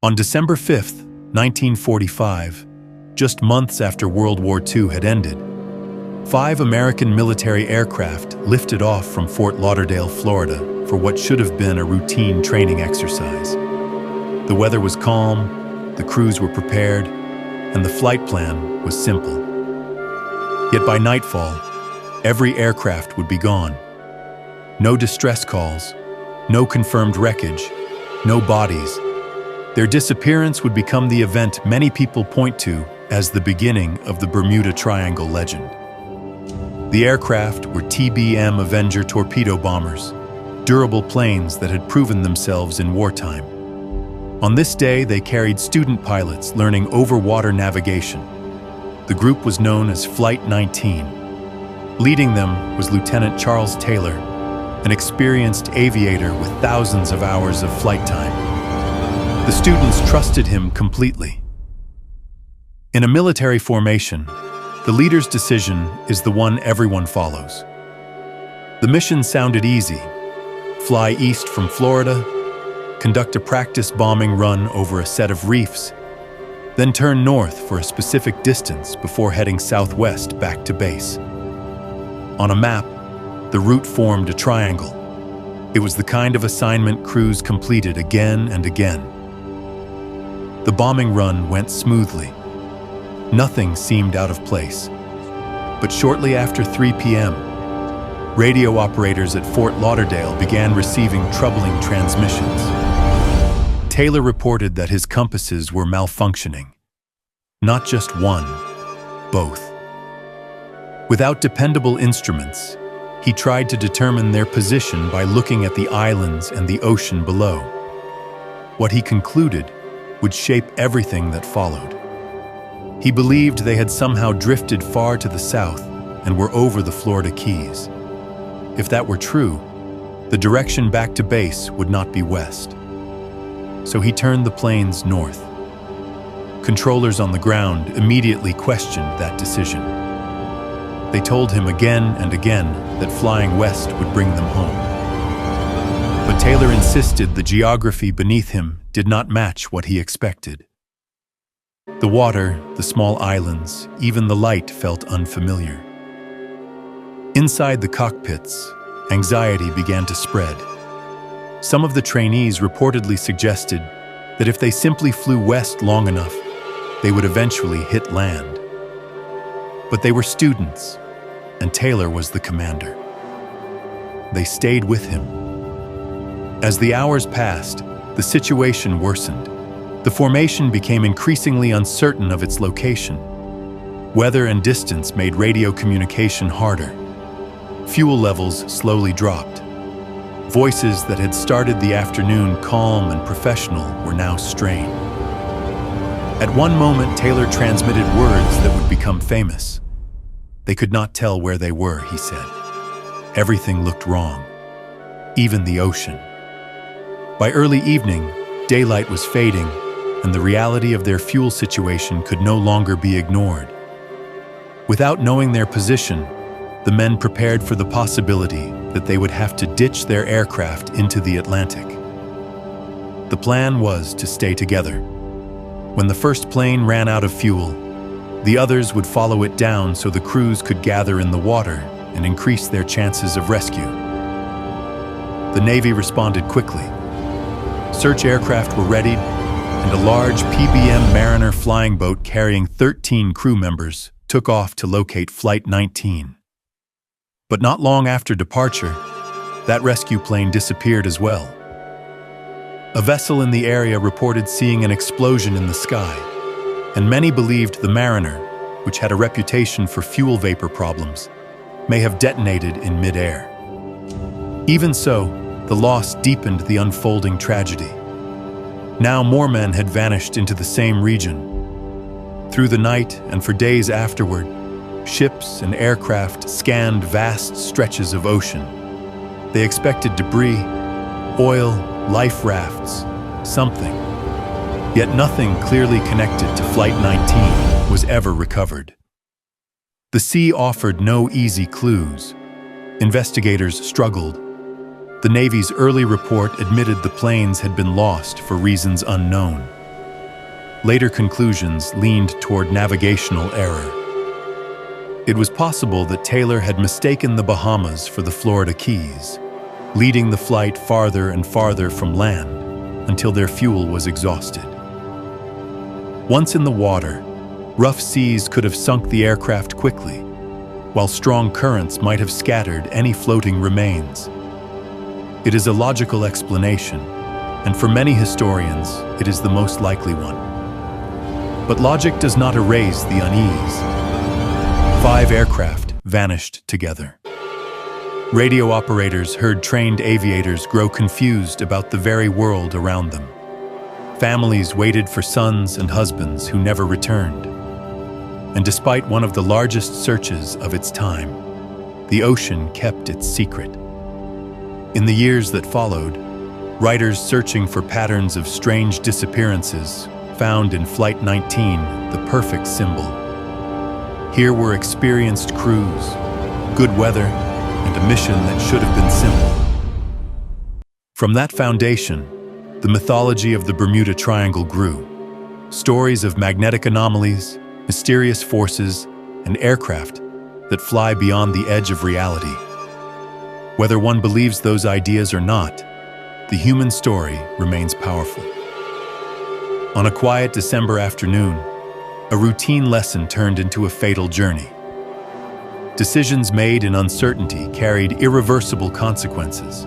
On December 5th, 1945, just months after World War II had ended, 5 American military aircraft lifted off from Fort Lauderdale, Florida, for what should have been a routine training exercise. The weather was calm, the crews were prepared, and the flight plan was simple. Yet by nightfall, every aircraft would be gone. No distress calls, no confirmed wreckage, no bodies. Their disappearance would become the event many people point to as the beginning of the Bermuda Triangle legend. The aircraft were TBM Avenger torpedo bombers, durable planes that had proven themselves in wartime. On this day, they carried student pilots learning over-water navigation. The group was known as Flight 19. Leading them was Lieutenant Charles Taylor, an experienced aviator with thousands of hours of flight time. The students trusted him completely. In a military formation, the leader's decision is the one everyone follows. The mission sounded easy: fly east from Florida, conduct a practice bombing run over a set of reefs, then turn north for a specific distance before heading southwest back to base. On a map, the route formed a triangle. It was the kind of assignment crews completed again and again. The bombing run went smoothly. Nothing seemed out of place. But shortly after 3 p.m., radio operators at Fort Lauderdale began receiving troubling transmissions. Taylor reported that his compasses were malfunctioning. Not just one, both. Without dependable instruments, he tried to determine their position by looking at the islands and the ocean below. What he concluded would shape everything that followed. He believed they had somehow drifted far to the south and were over the Florida Keys. If that were true, the direction back to base would not be west. So he turned the planes north. Controllers on the ground immediately questioned that decision. They told him again and again that flying west would bring them home. But Taylor insisted the geography beneath him did not match what he expected. The water, the small islands, even the light felt unfamiliar. Inside the cockpits, anxiety began to spread. Some of the trainees reportedly suggested that if they simply flew west long enough, they would eventually hit land. But they were students, and Taylor was the commander. They stayed with him. As the hours passed, the situation worsened. The formation became increasingly uncertain of its location. Weather and distance made radio communication harder. Fuel levels slowly dropped. Voices that had started the afternoon calm and professional were now strained. At one moment, Taylor transmitted words that would become famous. They could not tell where they were, he said. Everything looked wrong, even the ocean. By early evening, daylight was fading, and the reality of their fuel situation could no longer be ignored. Without knowing their position, the men prepared for the possibility that they would have to ditch their aircraft into the Atlantic. The plan was to stay together. When the first plane ran out of fuel, the others would follow it down so the crews could gather in the water and increase their chances of rescue. The Navy responded quickly. Search aircraft were readied, and a large PBM Mariner flying boat carrying 13 crew members took off to locate Flight 19. But not long after departure, that rescue plane disappeared as well. A vessel in the area reported seeing an explosion in the sky, and many believed the Mariner, which had a reputation for fuel vapor problems, may have detonated in mid-air. Even so, the loss deepened the unfolding tragedy. Now more men had vanished into the same region. Through the night and for days afterward, ships and aircraft scanned vast stretches of ocean. They expected debris, oil, life rafts, something. Yet nothing clearly connected to Flight 19 was ever recovered. The sea offered no easy clues. Investigators struggled. The Navy's early report admitted the planes had been lost for reasons unknown. Later conclusions leaned toward navigational error. It was possible that Taylor had mistaken the Bahamas for the Florida Keys, leading the flight farther and farther from land until their fuel was exhausted. Once in the water, rough seas could have sunk the aircraft quickly, while strong currents might have scattered any floating remains. It is a logical explanation, and for many historians, it is the most likely one. But logic does not erase the unease. 5 aircraft vanished together. Radio operators heard trained aviators grow confused about the very world around them. Families waited for sons and husbands who never returned. And despite one of the largest searches of its time, the ocean kept its secret. In the years that followed, writers searching for patterns of strange disappearances found in Flight 19 the perfect symbol. Here were experienced crews, good weather, and a mission that should have been simple. From that foundation, the mythology of the Bermuda Triangle grew. Stories of magnetic anomalies, mysterious forces, and aircraft that fly beyond the edge of reality. Whether one believes those ideas or not, the human story remains powerful. On a quiet December afternoon, a routine lesson turned into a fatal journey. Decisions made in uncertainty carried irreversible consequences.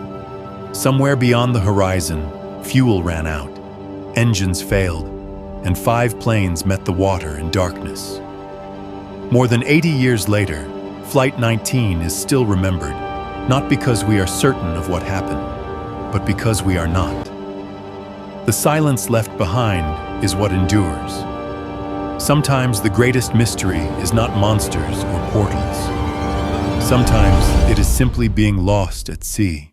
Somewhere beyond the horizon, fuel ran out, engines failed, and 5 planes met the water in darkness. More than 80 years later, Flight 19 is still remembered, not because we are certain of what happened, but because we are not. The silence left behind is what endures. Sometimes the greatest mystery is not monsters or portals. Sometimes it is simply being lost at sea.